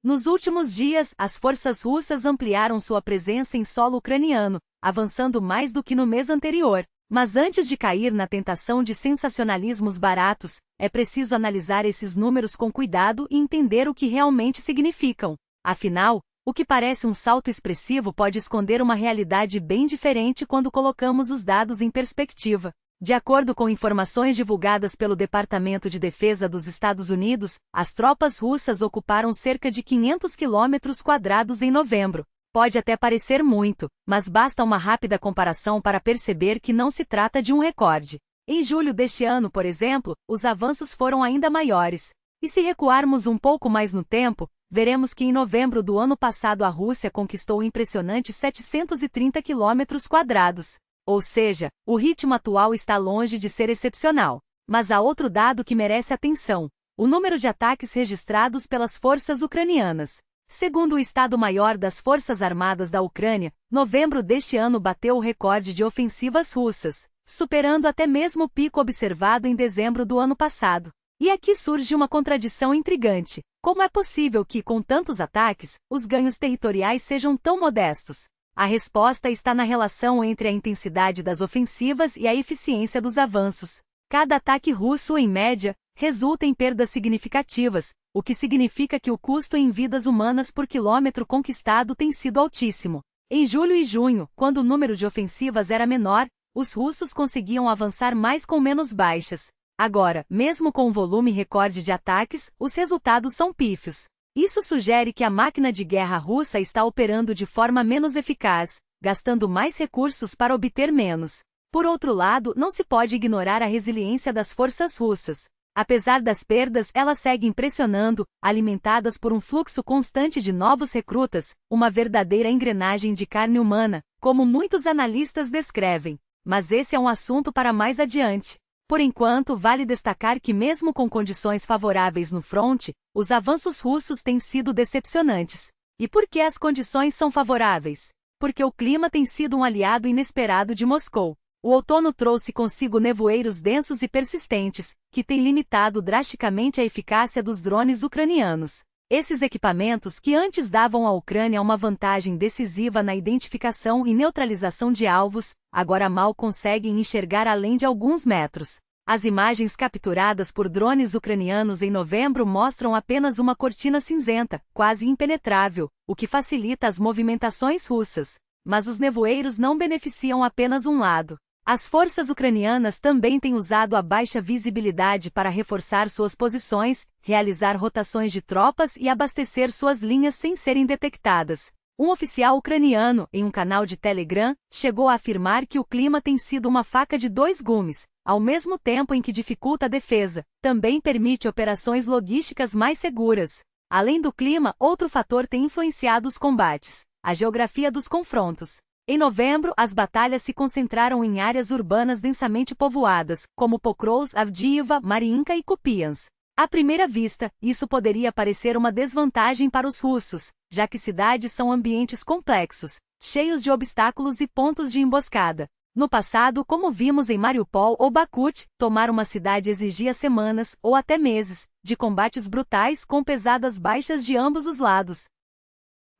Nos últimos dias, as forças russas ampliaram sua presença em solo ucraniano, avançando mais do que no mês anterior. Mas antes de cair na tentação de sensacionalismos baratos, é preciso analisar esses números com cuidado e entender o que realmente significam. Afinal, o que parece um salto expressivo pode esconder uma realidade bem diferente quando colocamos os dados em perspectiva. De acordo com informações divulgadas pelo Departamento de Defesa dos Estados Unidos, as tropas russas ocuparam cerca de 500 quilômetros quadrados em novembro. Pode até parecer muito, mas basta uma rápida comparação para perceber que não se trata de um recorde. Em julho deste ano, por exemplo, os avanços foram ainda maiores. E se recuarmos um pouco mais no tempo, veremos que em novembro do ano passado a Rússia conquistou impressionantes 730 quilômetros quadrados. Ou seja, o ritmo atual está longe de ser excepcional. Mas há outro dado que merece atenção: o número de ataques registrados pelas forças ucranianas. Segundo o Estado-Maior das Forças Armadas da Ucrânia, novembro deste ano bateu o recorde de ofensivas russas, superando até mesmo o pico observado em dezembro do ano passado. E aqui surge uma contradição intrigante: como é possível que, com tantos ataques, os ganhos territoriais sejam tão modestos? A resposta está na relação entre a intensidade das ofensivas e a eficiência dos avanços. Cada ataque russo, em média, resulta em perdas significativas, o que significa que o custo em vidas humanas por quilômetro conquistado tem sido altíssimo. Em julho e junho, quando o número de ofensivas era menor, os russos conseguiam avançar mais com menos baixas. Agora, mesmo com um volume recorde de ataques, os resultados são pífios. Isso sugere que a máquina de guerra russa está operando de forma menos eficaz, gastando mais recursos para obter menos. Por outro lado, não se pode ignorar a resiliência das forças russas. Apesar das perdas, elas seguem pressionando, alimentadas por um fluxo constante de novos recrutas, uma verdadeira engrenagem de carne humana, como muitos analistas descrevem. Mas esse é um assunto para mais adiante. Por enquanto, vale destacar que mesmo com condições favoráveis no fronte, os avanços russos têm sido decepcionantes. E por que as condições são favoráveis? Porque o clima tem sido um aliado inesperado de Moscou. O outono trouxe consigo nevoeiros densos e persistentes, que têm limitado drasticamente a eficácia dos drones ucranianos. Esses equipamentos, que antes davam à Ucrânia uma vantagem decisiva na identificação e neutralização de alvos, agora mal conseguem enxergar além de alguns metros. As imagens capturadas por drones ucranianos em novembro mostram apenas uma cortina cinzenta, quase impenetrável, o que facilita as movimentações russas. Mas os nevoeiros não beneficiam apenas um lado. As forças ucranianas também têm usado a baixa visibilidade para reforçar suas posições, realizar rotações de tropas e abastecer suas linhas sem serem detectadas. Um oficial ucraniano, em um canal de Telegram, chegou a afirmar que o clima tem sido uma faca de dois gumes, ao mesmo tempo em que dificulta a defesa, também permite operações logísticas mais seguras. Além do clima, outro fator tem influenciado os combates: a geografia dos confrontos. Em novembro, as batalhas se concentraram em áreas urbanas densamente povoadas, como Pokrovsk, Avdiivka, Mariinka e Kupiansk. À primeira vista, isso poderia parecer uma desvantagem para os russos, já que cidades são ambientes complexos, cheios de obstáculos e pontos de emboscada. No passado, como vimos em Mariupol ou Bakhmut, tomar uma cidade exigia semanas, ou até meses, de combates brutais com pesadas baixas de ambos os lados.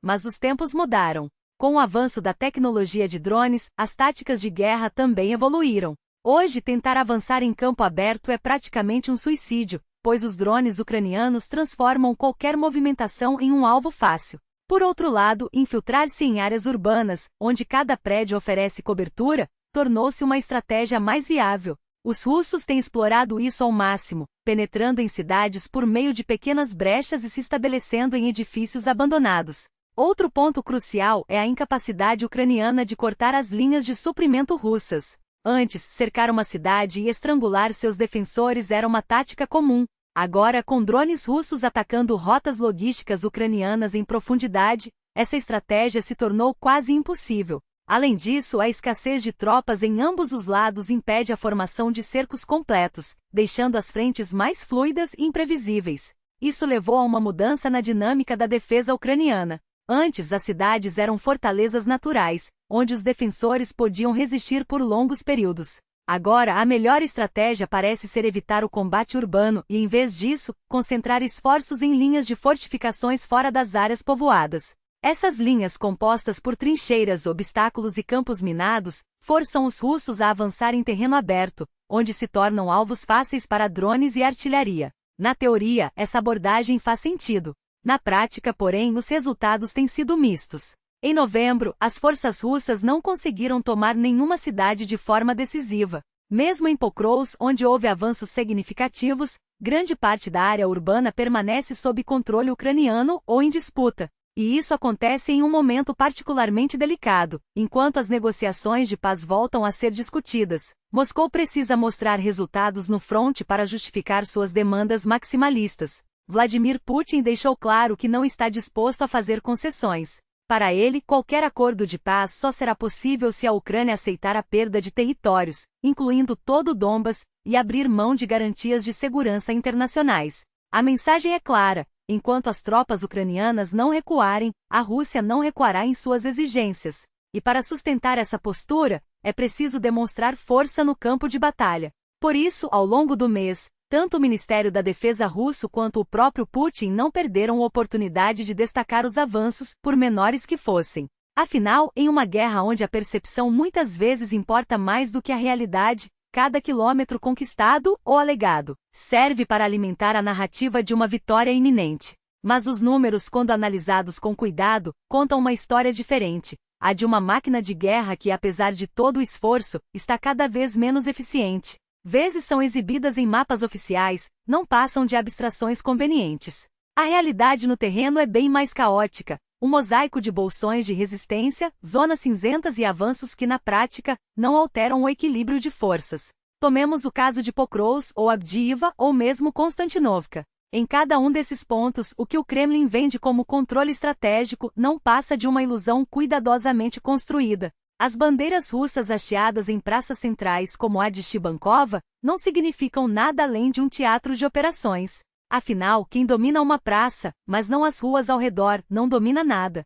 Mas os tempos mudaram. Com o avanço da tecnologia de drones, as táticas de guerra também evoluíram. Hoje, tentar avançar em campo aberto é praticamente um suicídio, pois os drones ucranianos transformam qualquer movimentação em um alvo fácil. Por outro lado, infiltrar-se em áreas urbanas, onde cada prédio oferece cobertura, tornou-se uma estratégia mais viável. Os russos têm explorado isso ao máximo, penetrando em cidades por meio de pequenas brechas e se estabelecendo em edifícios abandonados. Outro ponto crucial é a incapacidade ucraniana de cortar as linhas de suprimento russas. Antes, cercar uma cidade e estrangular seus defensores era uma tática comum. Agora, com drones russos atacando rotas logísticas ucranianas em profundidade, essa estratégia se tornou quase impossível. Além disso, a escassez de tropas em ambos os lados impede a formação de cercos completos, deixando as frentes mais fluidas e imprevisíveis. Isso levou a uma mudança na dinâmica da defesa ucraniana. Antes, as cidades eram fortalezas naturais, onde os defensores podiam resistir por longos períodos. Agora a melhor estratégia parece ser evitar o combate urbano e, em vez disso, concentrar esforços em linhas de fortificações fora das áreas povoadas. Essas linhas, compostas por trincheiras, obstáculos e campos minados, forçam os russos a avançar em terreno aberto, onde se tornam alvos fáceis para drones e artilharia. Na teoria, essa abordagem faz sentido. Na prática, porém, os resultados têm sido mistos. Em novembro, as forças russas não conseguiram tomar nenhuma cidade de forma decisiva. Mesmo em Pokrovsk, onde houve avanços significativos, grande parte da área urbana permanece sob controle ucraniano ou em disputa. E isso acontece em um momento particularmente delicado, enquanto as negociações de paz voltam a ser discutidas. Moscou precisa mostrar resultados no fronte para justificar suas demandas maximalistas. Vladimir Putin deixou claro que não está disposto a fazer concessões. Para ele, qualquer acordo de paz só será possível se a Ucrânia aceitar a perda de territórios, incluindo todo o Donbas, e abrir mão de garantias de segurança internacionais. A mensagem é clara: enquanto as tropas ucranianas não recuarem, a Rússia não recuará em suas exigências. E para sustentar essa postura, é preciso demonstrar força no campo de batalha. Por isso, ao longo do mês, tanto o Ministério da Defesa russo quanto o próprio Putin não perderam a oportunidade de destacar os avanços, por menores que fossem. Afinal, em uma guerra onde a percepção muitas vezes importa mais do que a realidade, cada quilômetro conquistado ou alegado serve para alimentar a narrativa de uma vitória iminente. Mas os números, quando analisados com cuidado, contam uma história diferente, a de uma máquina de guerra que, apesar de todo o esforço, está cada vez menos eficiente. Vezes são exibidas em mapas oficiais, não passam de abstrações convenientes. A realidade no terreno é bem mais caótica, um mosaico de bolsões de resistência, zonas cinzentas e avanços que, na prática, não alteram o equilíbrio de forças. Tomemos o caso de Pokrovsk ou Avdiivka ou mesmo Konstantinovka. Em cada um desses pontos, o que o Kremlin vende como controle estratégico não passa de uma ilusão cuidadosamente construída. As bandeiras russas hasteadas em praças centrais como a de Shibankova não significam nada além de um teatro de operações. Afinal, quem domina uma praça, mas não as ruas ao redor, não domina nada.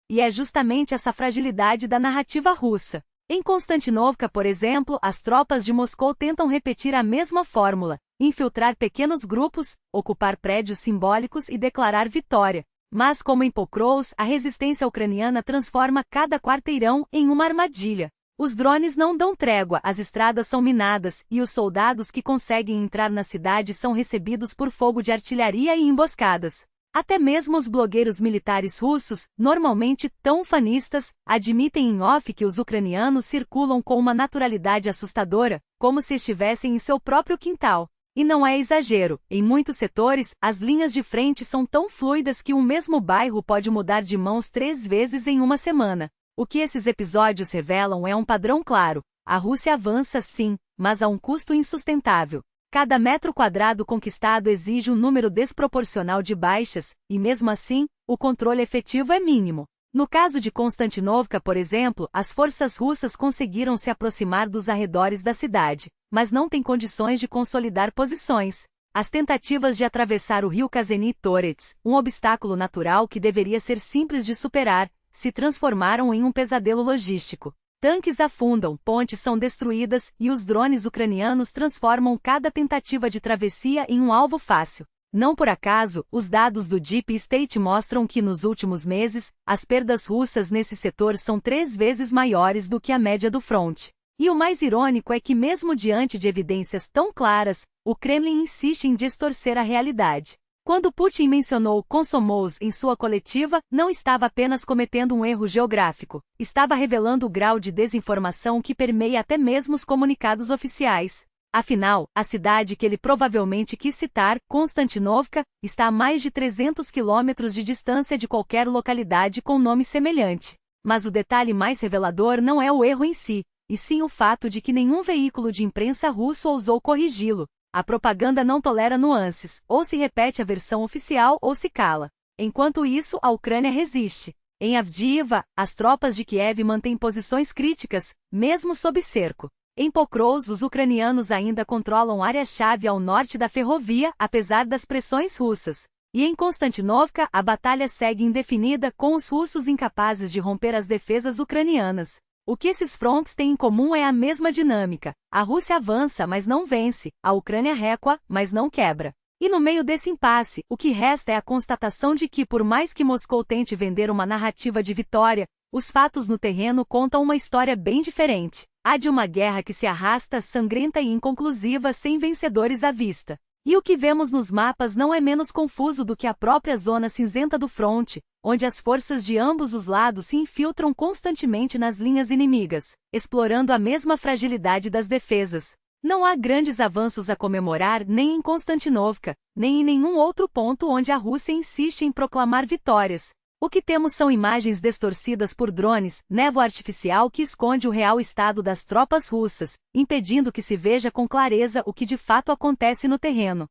E é justamente essa fragilidade da narrativa russa. Em Konstantinovka, por exemplo, as tropas de Moscou tentam repetir a mesma fórmula: infiltrar pequenos grupos, ocupar prédios simbólicos e declarar vitória. Mas, como em Pokrovsk, a resistência ucraniana transforma cada quarteirão em uma armadilha. Os drones não dão trégua, as estradas são minadas, e os soldados que conseguem entrar na cidade são recebidos por fogo de artilharia e emboscadas. Até mesmo os blogueiros militares russos, normalmente tão fanistas, admitem em off que os ucranianos circulam com uma naturalidade assustadora, como se estivessem em seu próprio quintal. E não é exagero, em muitos setores, as linhas de frente são tão fluidas que um mesmo bairro pode mudar de mãos 3 vezes em uma semana. O que esses episódios revelam é um padrão claro: a Rússia avança sim, mas a um custo insustentável. Cada metro quadrado conquistado exige um número desproporcional de baixas, e mesmo assim, o controle efetivo é mínimo. No caso de Konstantinovka, por exemplo, as forças russas conseguiram se aproximar dos arredores da cidade, mas não têm condições de consolidar posições. As tentativas de atravessar o rio Kazeni-Torets, um obstáculo natural que deveria ser simples de superar, se transformaram em um pesadelo logístico. Tanques afundam, pontes são destruídas e os drones ucranianos transformam cada tentativa de travessia em um alvo fácil. Não por acaso, os dados do Deep State mostram que nos últimos meses, as perdas russas nesse setor são 3 vezes maiores do que a média do fronte. E o mais irônico é que, mesmo diante de evidências tão claras, o Kremlin insiste em distorcer a realidade. Quando Putin mencionou Komsomolsk em sua coletiva, não estava apenas cometendo um erro geográfico, estava revelando o grau de desinformação que permeia até mesmo os comunicados oficiais. Afinal, a cidade que ele provavelmente quis citar, Konstantinovka, está a mais de 300 quilômetros de distância de qualquer localidade com nome semelhante. Mas o detalhe mais revelador não é o erro em si, e sim o fato de que nenhum veículo de imprensa russo ousou corrigi-lo. A propaganda não tolera nuances, ou se repete a versão oficial ou se cala. Enquanto isso, a Ucrânia resiste. Em Avdiivka, as tropas de Kiev mantêm posições críticas, mesmo sob cerco. Em Pokrovsk, os ucranianos ainda controlam área-chave ao norte da ferrovia, apesar das pressões russas. E em Konstantinovka, a batalha segue indefinida, com os russos incapazes de romper as defesas ucranianas. O que esses frontes têm em comum é a mesma dinâmica. A Rússia avança, mas não vence. A Ucrânia recua, mas não quebra. E no meio desse impasse, o que resta é a constatação de que, por mais que Moscou tente vender uma narrativa de vitória, os fatos no terreno contam uma história bem diferente. A de uma guerra que se arrasta, sangrenta e inconclusiva, sem vencedores à vista. E o que vemos nos mapas não é menos confuso do que a própria zona cinzenta do fronte, onde as forças de ambos os lados se infiltram constantemente nas linhas inimigas, explorando a mesma fragilidade das defesas. Não há grandes avanços a comemorar nem em Constantinopla, nem em nenhum outro ponto onde a Rússia insiste em proclamar vitórias. O que temos são imagens distorcidas por drones, névoa artificial que esconde o real estado das tropas russas, impedindo que se veja com clareza o que de fato acontece no terreno.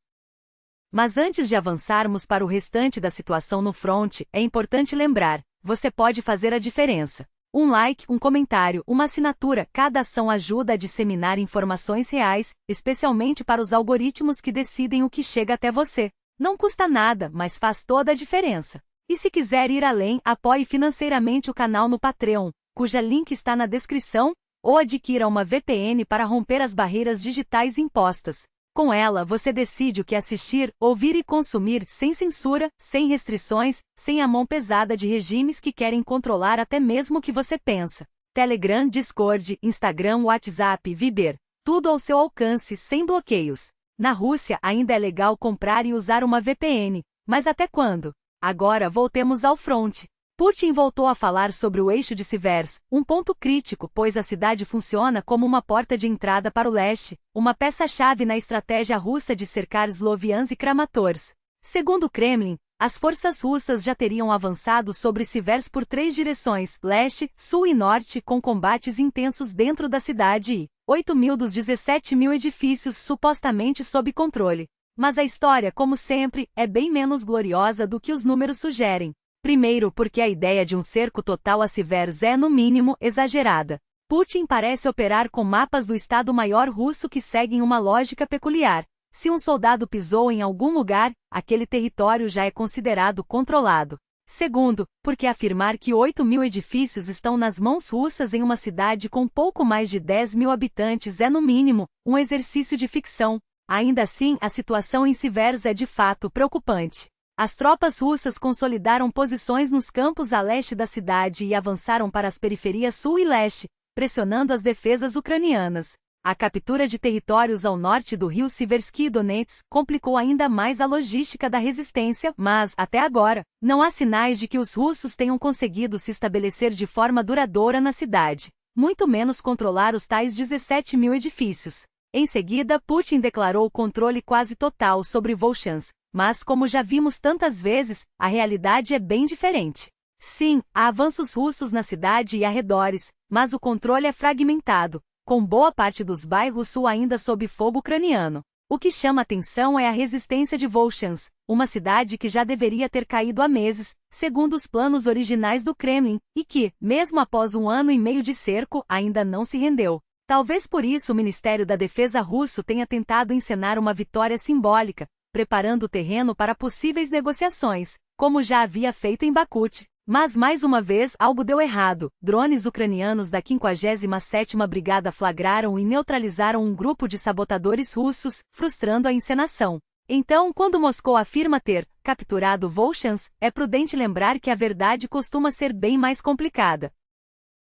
Mas antes de avançarmos para o restante da situação no fronte, é importante lembrar, você pode fazer a diferença. Um like, um comentário, uma assinatura, cada ação ajuda a disseminar informações reais, especialmente para os algoritmos que decidem o que chega até você. Não custa nada, mas faz toda a diferença. E se quiser ir além, apoie financeiramente o canal no Patreon, cuja link está na descrição, ou adquira uma VPN para romper as barreiras digitais impostas. Com ela, você decide o que assistir, ouvir e consumir sem censura, sem restrições, sem a mão pesada de regimes que querem controlar até mesmo o que você pensa. Telegram, Discord, Instagram, WhatsApp, Viber. Tudo ao seu alcance, sem bloqueios. Na Rússia, ainda é legal comprar e usar uma VPN. Mas até quando? Agora voltemos ao fronte. Putin voltou a falar sobre o eixo de Sivers, um ponto crítico pois a cidade funciona como uma porta de entrada para o leste, uma peça-chave na estratégia russa de cercar Sloviansk e Kramatorsk. Segundo o Kremlin, as forças russas já teriam avançado sobre Sivers por 3 direções, leste, sul e norte, com combates intensos dentro da cidade e 8.000 dos 17.000 edifícios supostamente sob controle. Mas a história, como sempre, é bem menos gloriosa do que os números sugerem. Primeiro porque a ideia de um cerco total a Sivers é, no mínimo, exagerada. Putin parece operar com mapas do Estado-Maior russo que seguem uma lógica peculiar. Se um soldado pisou em algum lugar, aquele território já é considerado controlado. Segundo, porque afirmar que 8.000 edifícios estão nas mãos russas em uma cidade com pouco mais de 10.000 habitantes é, no mínimo, um exercício de ficção. Ainda assim, a situação em Sivers é de fato preocupante. As tropas russas consolidaram posições nos campos a leste da cidade e avançaram para as periferias sul e leste, pressionando as defesas ucranianas. A captura de territórios ao norte do rio Siversky e Donetsk complicou ainda mais a logística da resistência, mas, até agora, não há sinais de que os russos tenham conseguido se estabelecer de forma duradoura na cidade, muito menos controlar os tais 17.000 edifícios. Em seguida, Putin declarou o controle quase total sobre Volchansk, mas como já vimos tantas vezes, a realidade é bem diferente. Sim, há avanços russos na cidade e arredores, mas o controle é fragmentado, com boa parte dos bairros sul ainda sob fogo ucraniano. O que chama atenção é a resistência de Volchansk, uma cidade que já deveria ter caído há meses, segundo os planos originais do Kremlin, e que, mesmo após 1 ano e meio de cerco, ainda não se rendeu. Talvez por isso o Ministério da Defesa russo tenha tentado encenar uma vitória simbólica, preparando o terreno para possíveis negociações, como já havia feito em Bakhmut. Mas mais uma vez algo deu errado. Drones ucranianos da 57ª Brigada flagraram e neutralizaram um grupo de sabotadores russos, frustrando a encenação. Então, quando Moscou afirma ter capturado Volchansk, é prudente lembrar que a verdade costuma ser bem mais complicada.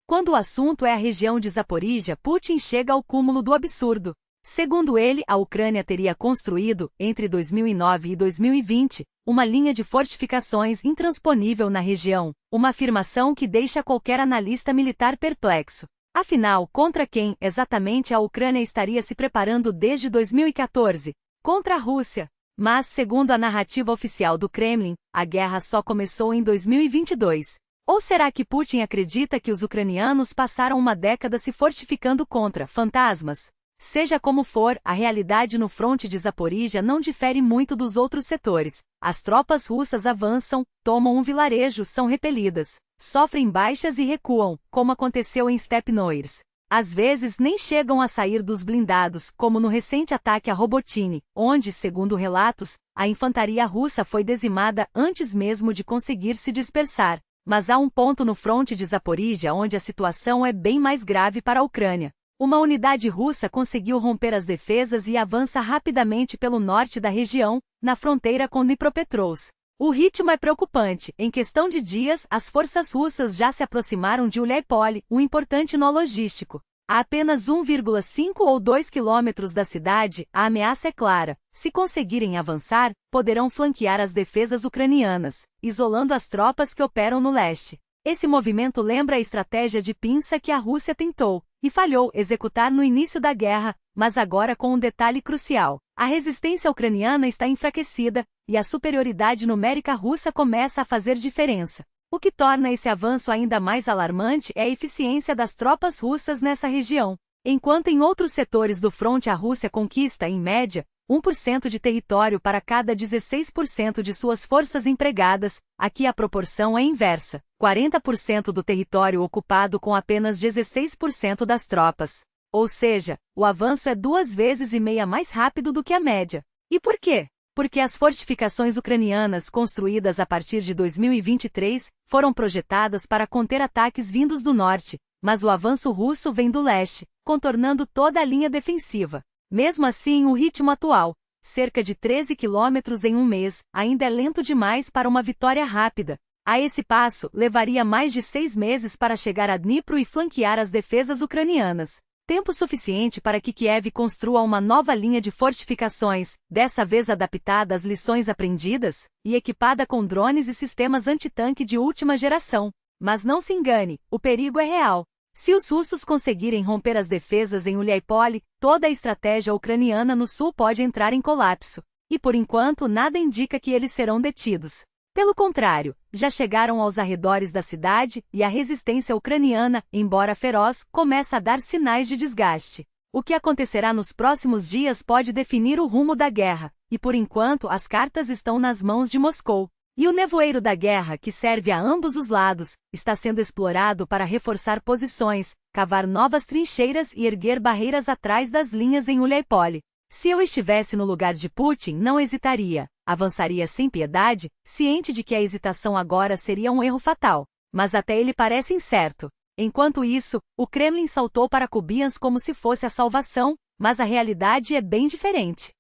Quando o assunto é a região de Zaporíjia, Putin chega ao cúmulo do absurdo. Segundo ele, a Ucrânia teria construído, entre 2009 e 2020, uma linha de fortificações intransponível na região, uma afirmação que deixa qualquer analista militar perplexo. Afinal, contra quem, exatamente, a Ucrânia estaria se preparando desde 2014? Contra a Rússia. Mas, segundo a narrativa oficial do Kremlin, a guerra só começou em 2022. Ou será que Putin acredita que os ucranianos passaram uma década se fortificando contra fantasmas? Seja como for, a realidade no fronte de Zaporíjia não difere muito dos outros setores. As tropas russas avançam, tomam um vilarejo, são repelidas, sofrem baixas e recuam, como aconteceu em Stepnoyarsk. Às vezes nem chegam a sair dos blindados, como no recente ataque a Robotini, onde, segundo relatos, a infantaria russa foi dizimada antes mesmo de conseguir se dispersar. Mas há um ponto no fronte de Zaporíjia onde a situação é bem mais grave para a Ucrânia. Uma unidade russa conseguiu romper as defesas e avança rapidamente pelo norte da região, na fronteira com Dnipropetrovsk. O ritmo é preocupante. Em questão de dias, as forças russas já se aproximaram de Uliáipole, um importante nó logístico. A apenas 1,5 ou 2 quilômetros da cidade, a ameaça é clara. Se conseguirem avançar, poderão flanquear as defesas ucranianas, isolando as tropas que operam no leste. Esse movimento lembra a estratégia de pinça que a Rússia tentou, e falhou, executar no início da guerra, mas agora com um detalhe crucial. A resistência ucraniana está enfraquecida, e a superioridade numérica russa começa a fazer diferença. O que torna esse avanço ainda mais alarmante é a eficiência das tropas russas nessa região. Enquanto em outros setores do fronte a Rússia conquista, em média, 1% de território para cada 16% de suas forças empregadas, aqui a proporção é inversa. 40% do território ocupado com apenas 16% das tropas. Ou seja, o avanço é 2,5 vezes mais rápido do que a média. E por quê? Porque as fortificações ucranianas construídas a partir de 2023 foram projetadas para conter ataques vindos do norte, mas o avanço russo vem do leste, contornando toda a linha defensiva. Mesmo assim, o ritmo atual, cerca de 13 quilômetros em um mês, ainda é lento demais para uma vitória rápida. A esse passo, levaria mais de 6 meses para chegar a Dnipro e flanquear as defesas ucranianas. Tempo suficiente para que Kiev construa uma nova linha de fortificações, dessa vez adaptada às lições aprendidas, e equipada com drones e sistemas antitanque de última geração. Mas não se engane, o perigo é real. Se os russos conseguirem romper as defesas em Uliáipole, toda a estratégia ucraniana no sul pode entrar em colapso. E por enquanto nada indica que eles serão detidos. Pelo contrário, já chegaram aos arredores da cidade, e a resistência ucraniana, embora feroz, começa a dar sinais de desgaste. O que acontecerá nos próximos dias pode definir o rumo da guerra, e por enquanto as cartas estão nas mãos de Moscou. E o nevoeiro da guerra, que serve a ambos os lados, está sendo explorado para reforçar posições, cavar novas trincheiras e erguer barreiras atrás das linhas em Uliáipole. Se eu estivesse no lugar de Putin, não hesitaria. Avançaria sem piedade, ciente de que a hesitação agora seria um erro fatal. Mas até ele parece incerto. Enquanto isso, o Kremlin saltou para Kupiansk como se fosse a salvação, mas a realidade é bem diferente.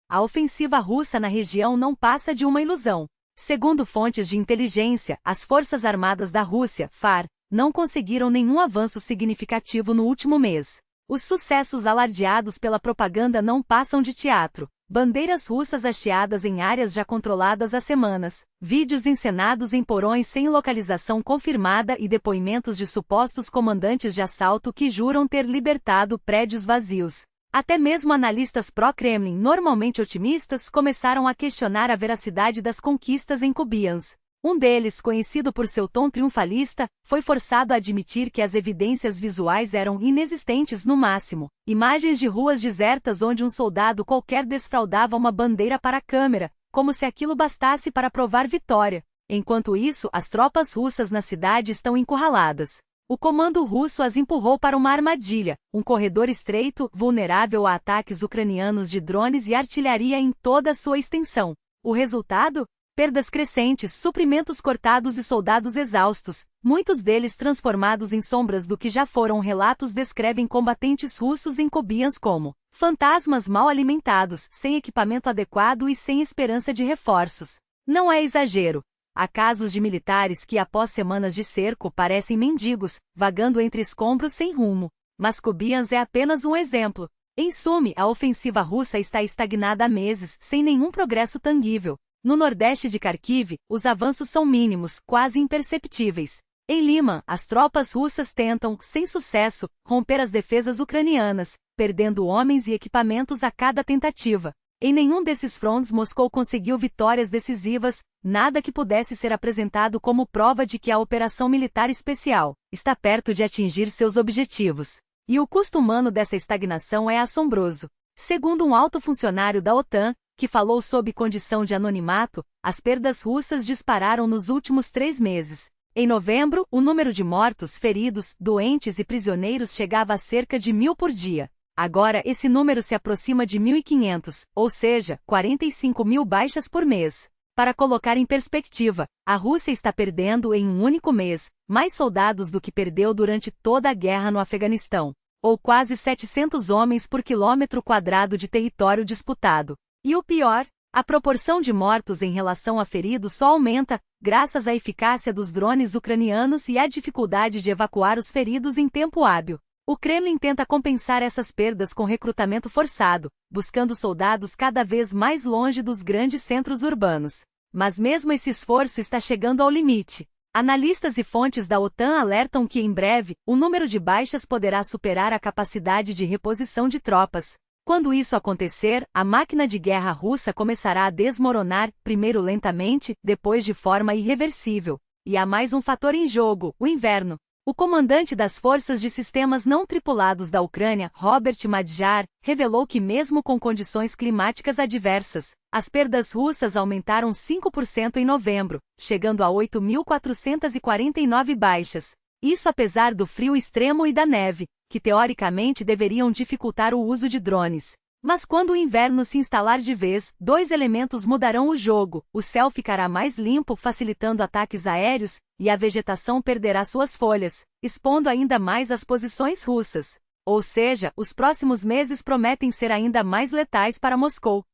A ofensiva russa na região não passa de uma ilusão. Segundo fontes de inteligência, as Forças Armadas da Rússia, FAR, não conseguiram nenhum avanço significativo no último mês. Os sucessos alardeados pela propaganda não passam de teatro. Bandeiras russas hasteadas em áreas já controladas há semanas, vídeos encenados em porões sem localização confirmada e depoimentos de supostos comandantes de assalto que juram ter libertado prédios vazios. Até mesmo analistas pró-Kremlin, normalmente otimistas, começaram a questionar a veracidade das conquistas em Kupiansk. Um deles, conhecido por seu tom triunfalista, foi forçado a admitir que as evidências visuais eram inexistentes no máximo. Imagens de ruas desertas onde um soldado qualquer desfraldava uma bandeira para a câmera, como se aquilo bastasse para provar vitória. Enquanto isso, as tropas russas na cidade estão encurraladas. O comando russo as empurrou para uma armadilha, um corredor estreito, vulnerável a ataques ucranianos de drones e artilharia em toda a sua extensão. O resultado? Perdas crescentes, suprimentos cortados e soldados exaustos, muitos deles transformados em sombras do que já foram relatos descrevem combatentes russos em Kupiansk como fantasmas mal alimentados, sem equipamento adequado e sem esperança de reforços. Não é exagero. Há casos de militares que após semanas de cerco parecem mendigos, vagando entre escombros sem rumo. Mas Kupiansk é apenas um exemplo. Em suma, a ofensiva russa está estagnada há meses, sem nenhum progresso tangível. No nordeste de Kharkiv, os avanços são mínimos, quase imperceptíveis. Em Liman, as tropas russas tentam, sem sucesso, romper as defesas ucranianas, perdendo homens e equipamentos a cada tentativa. Em nenhum desses frontes Moscou conseguiu vitórias decisivas, nada que pudesse ser apresentado como prova de que a operação militar especial está perto de atingir seus objetivos. E o custo humano dessa estagnação é assombroso. Segundo um alto funcionário da OTAN, que falou sob condição de anonimato, as perdas russas dispararam nos últimos 3 meses. Em novembro, o número de mortos, feridos, doentes e prisioneiros chegava a cerca de 1.000 por dia. Agora esse número se aproxima de 1.500, ou seja, 45.000 baixas por mês. Para colocar em perspectiva, a Rússia está perdendo em um único mês mais soldados do que perdeu durante toda a guerra no Afeganistão, ou quase 700 homens por quilômetro quadrado de território disputado. E o pior, a proporção de mortos em relação a feridos só aumenta, graças à eficácia dos drones ucranianos e à dificuldade de evacuar os feridos em tempo hábil. O Kremlin tenta compensar essas perdas com recrutamento forçado, buscando soldados cada vez mais longe dos grandes centros urbanos. Mas mesmo esse esforço está chegando ao limite. Analistas e fontes da OTAN alertam que, em breve, o número de baixas poderá superar a capacidade de reposição de tropas. Quando isso acontecer, a máquina de guerra russa começará a desmoronar, primeiro lentamente, depois de forma irreversível. E há mais um fator em jogo: o inverno. O comandante das forças de sistemas não tripulados da Ucrânia, Robert Madjar, revelou que mesmo com condições climáticas adversas, as perdas russas aumentaram 5% em novembro, chegando a 8.449 baixas. Isso apesar do frio extremo e da neve, que teoricamente deveriam dificultar o uso de drones. Mas quando o inverno se instalar de vez, dois elementos mudarão o jogo: o céu ficará mais limpo, facilitando ataques aéreos, e a vegetação perderá suas folhas, expondo ainda mais as posições russas. Ou seja, os próximos meses prometem ser ainda mais letais para Moscou.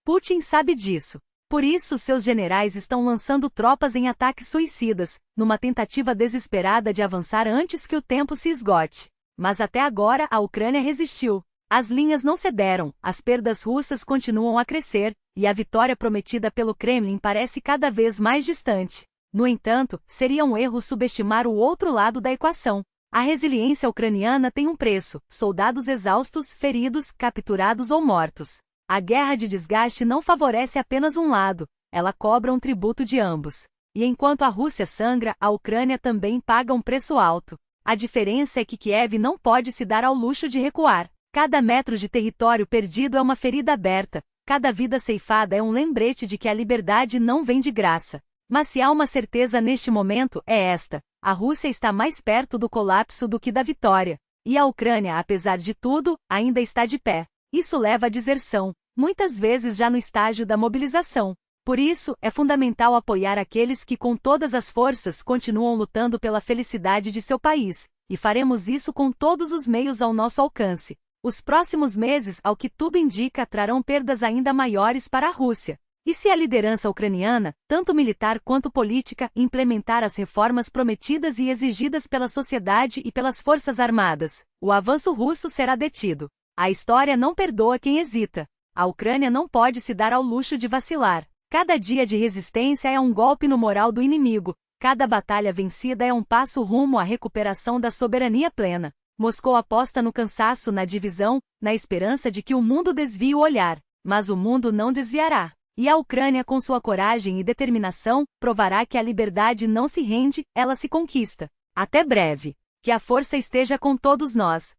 Putin sabe disso. Por isso, seus generais estão lançando tropas em ataques suicidas, numa tentativa desesperada de avançar antes que o tempo se esgote. Mas até agora a Ucrânia resistiu. As linhas não cederam, as perdas russas continuam a crescer, e a vitória prometida pelo Kremlin parece cada vez mais distante. No entanto, seria um erro subestimar o outro lado da equação. A resiliência ucraniana tem um preço: soldados exaustos, feridos, capturados ou mortos. A guerra de desgaste não favorece apenas um lado, ela cobra um tributo de ambos. E enquanto a Rússia sangra, a Ucrânia também paga um preço alto. A diferença é que Kiev não pode se dar ao luxo de recuar. Cada metro de território perdido é uma ferida aberta, cada vida ceifada é um lembrete de que a liberdade não vem de graça. Mas se há uma certeza neste momento, é esta: a Rússia está mais perto do colapso do que da vitória. E a Ucrânia, apesar de tudo, ainda está de pé. Isso leva à deserção, muitas vezes já no estágio da mobilização. Por isso, é fundamental apoiar aqueles que com todas as forças continuam lutando pela felicidade de seu país, e faremos isso com todos os meios ao nosso alcance. Os próximos meses, ao que tudo indica, trarão perdas ainda maiores para a Rússia. E se a liderança ucraniana, tanto militar quanto política, implementar as reformas prometidas e exigidas pela sociedade e pelas forças armadas, o avanço russo será detido. A história não perdoa quem hesita. A Ucrânia não pode se dar ao luxo de vacilar. Cada dia de resistência é um golpe no moral do inimigo. Cada batalha vencida é um passo rumo à recuperação da soberania plena. Moscou aposta no cansaço, na divisão, na esperança de que o mundo desvie o olhar. Mas o mundo não desviará. E a Ucrânia, com sua coragem e determinação, provará que a liberdade não se rende, ela se conquista. Até breve. Que a força esteja com todos nós.